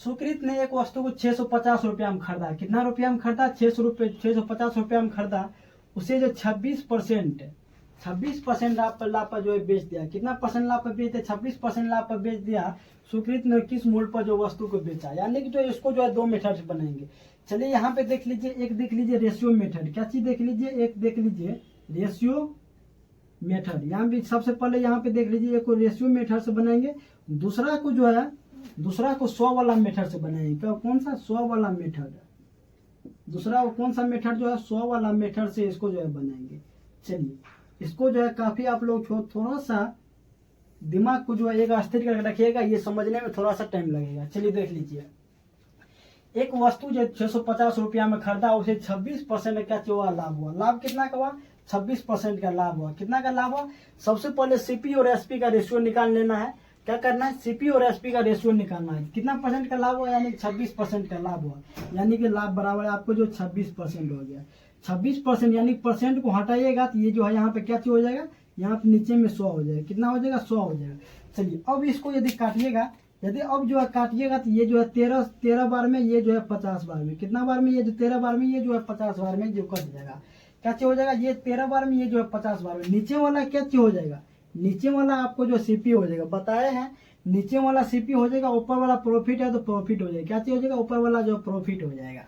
सुकृत ने एक वस्तु को 650 रुपया में खरीदा। कितना रुपया में खरीदा? 650 रुपया में खरीदा। उसे जो 26% लाभ पर जो है बेच दिया। कितना परसेंट लाभ पर बेच दिया? 26% लाभ पर बेच दिया। सुकृत ने किस मूल्य पर जो वस्तु को बेचा, यानी कि जो इसको जो है दो मेथड से बनाएंगे। चलिए यहाँ पे देख लीजिए, एक देख लीजिए रेशियो मेथड। क्या चीज देख लीजिए? एक देख लीजिए रेशियो मेथड। यहाँ भी सबसे पहले यहाँ पे देख लीजिए, एक को रेशियो मेथड से बनाएंगे, दूसरा को जो है 100 वाला मेथड से बनाएंगे। कौन सा? 100 वाला मेथड। दूसरा कौन सा मेथड जो है? 100 वाला मेथड से इसको जो है बनाएंगे। चलिए इसको जो है काफी आप लोग थोड़ा सा दिमाग को जो है एक स्थिर करके रखिएगा, ये समझने में थोड़ा सा टाइम लगेगा। चलिए देख लीजिए, एक वस्तु जो 650 रुपया में खरीदा, उसे 26% का जो लाभ हुआ। लाभ कितना का हुआ? 26% का लाभ हुआ। कितना का लाभ हुआ? सबसे पहले सीपी और एसपी का रेशियो निकाल लेना है। क्या करना है? सीपी और एसपी का रेशियो निकालना है। कितना परसेंट का लाभ हुआ? यानी 26% का लाभ हुआ। यानी कि लाभ बराबर आपको जो 26% हो गया। 26% यानी परसेंट को हटाइएगा तो ये जो है यहाँ पे क्या चीज हो जाएगा? यहाँ पे नीचे में 100 हो जाएगा। कितना हो जाएगा? 100 हो जाएगा। चलिए अब इसको यदि काटिएगा, यदि अब जो है काटिएगा तो ये जो है 13 बार में, ये जो है 50 बार में। कितना बार में? ये जो 13 बार में, ये जो है 50 बार में जो कट जाएगा। क्या चीज हो जाएगा? ये 13 बार में, ये जो है 50 बार में। नीचे वाला क्या चीज हो जाएगा? नीचे वाला आपको जो सीपी हो जाएगा, बताए हैं नीचे वाला सीपी हो जाएगा, ऊपर वाला प्रॉफिट है तो प्रॉफिट हो जाएगा। क्या चीज हो जाएगा? ऊपर वाला जो प्रॉफिट हो जाएगा।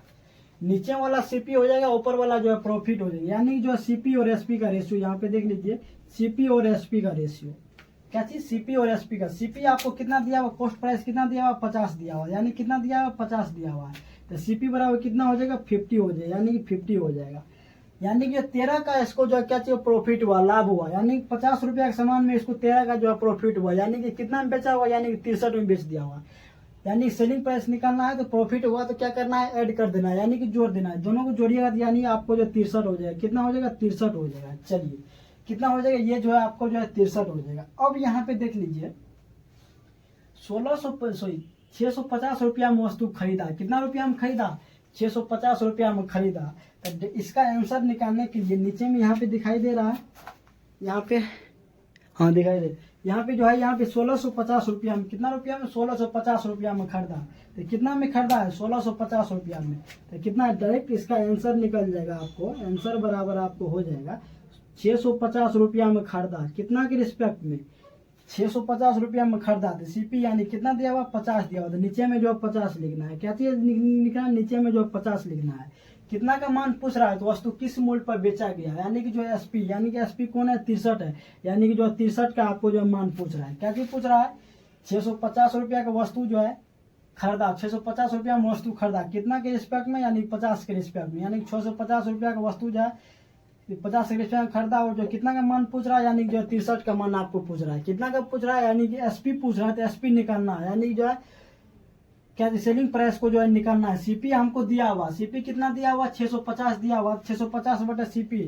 नीचे वाला सीपी हो जाएगा, ऊपर वाला जो है प्रॉफिट हो जाएगा। यानी जो सीपी और एसपी का रेशियो यहाँ पे देख लीजिए, सीपी और एसपी का रेशियो। क्या चीज? सीपी और एसपी का। सीपी आपको कितना दिया हुआ? कॉस्ट प्राइस कितना दिया हुआ? 50 दिया हुआ। यानी कितना दिया हुआ? 50 दिया हुआ है। तो सीपी बराबर कितना हो जाएगा? 50 हो जाएगा। यानी कि 50 हो जाएगा। यानी कि 13 का इसको जो है क्या चाहिए? प्रॉफिट हुआ, लाभ हुआ। यानी 50 रुपया के सामान में इसको 13 का जो है प्रॉफिट हुआ। यानी कि कितना में बेचा हुआ? यानी कि 63 में बेच दिया हुआ। यानी सेलिंग प्राइस निकालना है तो प्रॉफिट हुआ तो क्या करना है? ऐड कर देना है, यानी कि जोड़ देना है। दोनों को जोड़िएगा तो यानी आपको जो 63 हो जाएगा। कितना हो जाएगा? 63 हो जाएगा। चलिए कितना हो जाएगा? ये जो है आपको जो है 63 हो जाएगा। अब यहाँ पे देख लीजिए, 650 रुपया में वस्तु खरीदा। कितना रुपया में खरीदा? 650 रुपया में खरीदा। तो इसका आंसर निकालने के लिए नीचे में यहाँ पे दिखाई दे रहा है, यहाँ पे, हाँ दिखाई दे, यहाँ पे जो है यहाँ पे 1650 रुपया में। कितना रुपया में? 1650 रुपया में खरीदा। तो कितना में खरीदा है? 1650 रुपया में। तो कितना डायरेक्ट इसका आंसर निकल जाएगा आपको। आंसर बराबर आपको हो जाएगा 650 रुपया में खरीदा। कितना के रिस्पेक्ट में? 650 रुपया में खरीदा। तो सीपी यानी कितना दिया हुआ? 50 दिया हुआ। तो नीचे में जो 50 लिखना है। क्या चीज लिखना है? नीचे में जो 50 लिखना है। कितना का मान पूछ रहा है? तो वस्तु किस मूल्य पर बेचा गया, यानी कि जो एसपी, यानी कि एसपी कौन है? 63 है। यानी कि जो 63 का आपको जो मान पूछ रहा है। क्या चीज पूछ रहा है? 650 रुपया का वस्तु जो है खरीदा। 650 रुपया में वस्तु खरीदा। कितना के रिस्पेक्ट में? यानी 50 के रिस्पेक्ट में। यानी 650 रुपया का वस्तु जो है 50 के रिस्पेक्ट में खरीदा, और जो कितना का मान पूछ रहा है? यानी जो 63 का मान आपको पूछ रहा है। कितना का पूछ रहा है? यानी कि एसपी पूछ रहा है, तो एसपी निकालना है। यानी जो है क्या सेलिंग प्राइस को जो है निकालना है। सीपी हमको दिया हुआ, सीपी कितना दिया हुआ? 650 दिया हुआ। 650 बटा सीपी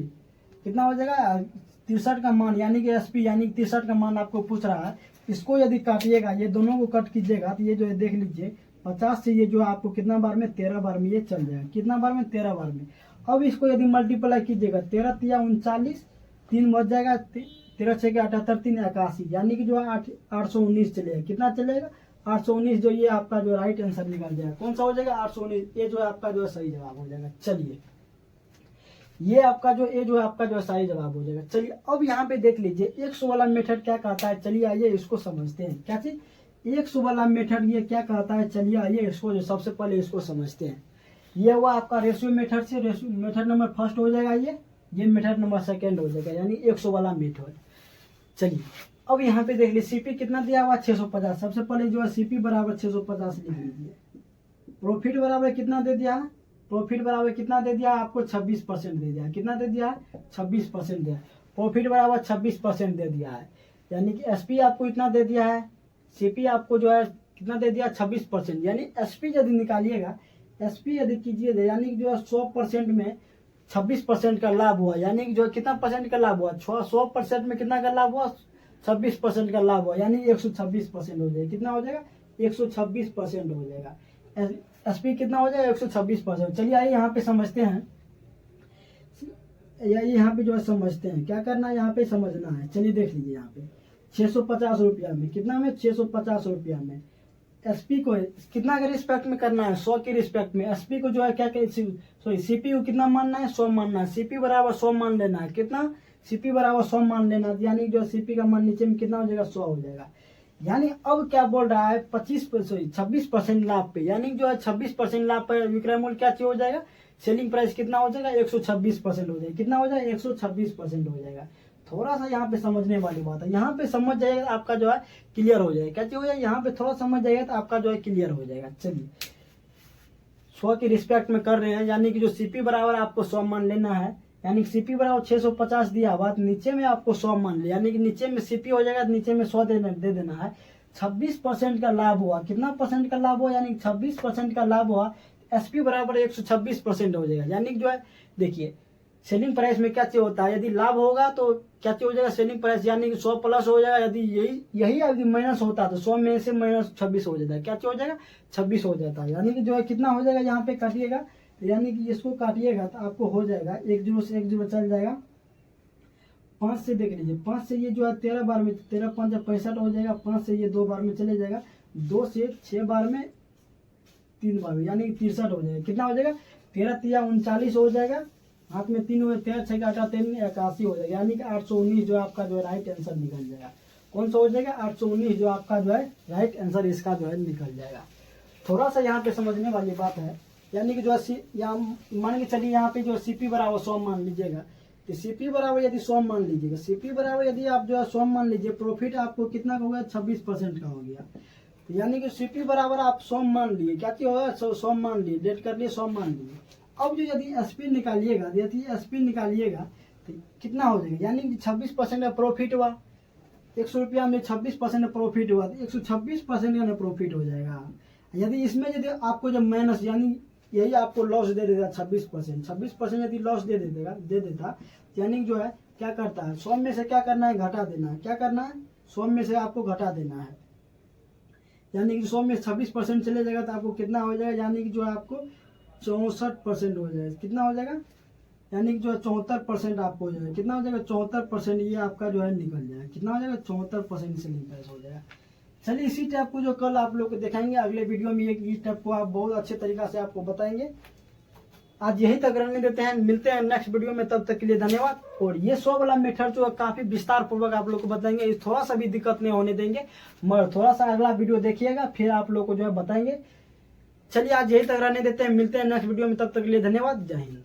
कितना हो जाएगा? 63 का मान, यानी कि एसपी, यानी 63 का मान आपको पूछ रहा है। इसको यदि काटिएगा, ये दोनों को कट कीजिएगा तो ये जो है देख लीजिए 50 से ये जो है आपको कितना बार में? 13 बार में ये चल जाएगा। कितना बार में? 13 बार में। अब इसको यदि मल्टीप्लाई कीजिएगा, 13 तिया 39, 3 बच जाएगा, 13 6 के 78, 3 81, यानी कि जो है 819 चलेगा। कितना चलेगा? 819। जो ये आपका जो राइट आंसर निकल जाएगा। कौन सा हो जाएगा? 819। ये जो है आपका जो है सही जवाब हो जाएगा। चलिए ये आपका जो जो है आपका जो सही जवाब हो जाएगा। चलिए अब यहाँ पे देख लीजिए 100 वाला मेथड क्या कहता है। चलिए आइए इसको समझते हैं। क्या चीज? 100 वाला मेथड ये क्या कहता है। चलिए आइए इसको जो सबसे पहले इसको समझते हैं। ये हुआ आपका रेशियो मेथड से, रेशियो मेथड नंबर फर्स्ट हो जाएगा। ये मेथड नंबर सेकेंड हो जाएगा, यानी 100 वाला मेथड। चलिए अब यहाँ पे देख लीजिए, सीपी कितना दिया हुआ? 650। सबसे पहले जो है सीपी बराबर 650 लिख लीजिए। प्रॉफिट बराबर कितना दे दिया? प्रॉफिट बराबर कितना दे दिया आपको? 26% दे दिया। कितना दे दिया? 26% दिया। प्रॉफिट बराबर 26% दे दिया है। यानी कि एसपी आपको इतना दे दिया है, सीपी आपको जो है कितना दे दिया? 26%। यानी एसपी यदि निकालिएगा, एसपी यदि कीजिएगा, यानी कि जो है 100% में 26% का लाभ हुआ। यानी कि जो कितना परसेंट का लाभ हुआ? 100% में कितना का लाभ हुआ? 26% का लाभ हुआ। यानी 126% हो जाएगा। कितना हो जाएगा? 126% हो जाएगा। एसपी कितना हो जाएगा? 126%। चलिए आइए यहाँ पे समझते हैं, यहाँ पे जो है समझते हैं। क्या करना है? यहाँ पे समझना है। चलिए देख लीजिए यहाँ पे 650 रुपया में, कितना में? 650 रुपया में एसपी को कितना के रिस्पेक्ट में करना है, 100 के रिस्पेक्ट में। एसपी को जो है क्या सॉरी सीपी को कितना मानना है, 100 मानना है। सीपी बराबर 100 मान लेना है, कितना, सीपी बराबर 100 मान लेना है, यानी जो सीपी का मान नीचे में कितना हो जाएगा, 100 हो जाएगा। यानी अब क्या बोल रहा है, 26% लाभ पे, यानी जो है 26% लाभ पे विक्रय मूल्य क्या हो जाएगा, सेलिंग प्राइस कितना हो जाएगा, 126% हो जाएगा। कितना हो जाएगा, 126% हो जाएगा। थोड़ा सा यहाँ पे समझने वाली बात है, यहाँ पे समझ जाएगा आपका जो है क्लियर हो जाएगा। क्या हो जाएगा, यहाँ पे थोड़ा समझ जाएगा तो आपका जो है क्लियर हो जाएगा। चलिए 100 की रिस्पेक्ट में कर रहे हैं, यानी कि जो सीपी बराबर आपको 100 मान लेना है, यानी कि सीपी बराबर 650 दिया बात, नीचे में आपको 100 मान लिया, यानी कि नीचे में सीपी हो जाएगा, नीचे में 100 दे देना है। 26% का लाभ हुआ, कितना परसेंट का लाभ हुआ, यानी 26% का लाभ हुआ। एसपी बराबर 126% हो जाएगा। यानी कि जो है देखिए सेलिंग प्राइस में क्या चाहिए होता है, यदि लाभ होगा तो क्या चाहिए हो जाएगा, सेलिंग प्राइस, यानी कि 100 प्लस हो जाएगा। यदि यही यदि माइनस होता है तो 100 में से माइनस 26 हो जाता है। क्या चाहिए हो जाएगा, 26 हो जाता है। यानी कि जो है कितना हो जाएगा, यहाँ पे काटिएगा तो यानी कि इसको काटिएगा तो आपको हो जाएगा 1 0 से 1 0 चल जाएगा। 5 से देख लीजिए, 5 से ये जो है 13 बार में, 13 5 65 हो जाएगा। 5 से ये 2 बार में चले जाएगा, 2 से 6 बार में, 3 बार में, यानी कि 63 हो जाएगा। कितना हो जाएगा, 13 3 39 हो जाएगा। हाथ में 3 हुए, 13 6 8 3 81 हो जाएगा। यानी कि 819 जो आपका जो है राइट आंसर निकल जाएगा। कौन सा हो जाएगा, 819 जो आपका जो है राइट आंसर इसका जो है निकल जाएगा। थोड़ा सा यहाँ पे समझने वाली बात है, यानी कि जो है यहाँ मान के चलिए, यहाँ पे जो सीपी बराबर 100 मान लीजिएगा, तो सीपी बराबर यदि 100 मान लीजिएगा, सीपी बराबर यदि आप जो है 100 मान लीजिए, प्रॉफिट आपको कितना का हो गया, 26% का हो गया। तो यानी कि सीपी बराबर आप 100 मान लिए, क्या चीज होगा, 100 मान लिए, डेट कर लिए, 100 मान लिए। अब जो यदि एसपी निकालिएगा, यदि एसपी निकालिएगा तो कितना हो जाएगा, यानी कि 26% का प्रॉफिट हुआ, 100 रुपया में 26% प्रॉफिट हुआ तो 126% का प्रॉफिट हो जाएगा। यदि इसमें यदि आपको जब माइनस, यानी यही आपको लॉस दे देगा 26% यदि लॉस दे देता, यानी जो है क्या करता है, 100 में से क्या करना है, घटा देना है। क्या करना है, 100 में से आपको घटा देना है, यानी कि 100 में 26% चले जाएगा तो आपको कितना हो जाएगा, यानी कि जो है आपको 64% हो जाएगा। कितना हो जाएगा, यानी कि जो है 74% आपको हो जाएगा। कितना हो जाएगा, 74% ये आपका जो है निकल जाएगा। कितना हो जाएगा, 74% से निकल हो जाएगा। चलिए इसी टाइप को जो कल आप लोग को दिखाएंगे अगले वीडियो में, एक इस टाइप को आप बहुत अच्छे तरीका से आपको बताएंगे। आज यही तक रहने देते हैं, मिलते हैं नेक्स्ट वीडियो में, तब तक के लिए धन्यवाद। और ये 100 वाला मेथड जो है काफी विस्तार पूर्वक आप लोग को बताएंगे, थोड़ा सा भी दिक्कत नहीं होने देंगे, मगर थोड़ा सा अगला वीडियो देखिएगा फिर आप लोग को जो है बताएंगे। चलिए आज यही तक रहने देते हैं, मिलते हैं नेक्स्ट वीडियो में, तब तक के लिए धन्यवाद। जय हिंद।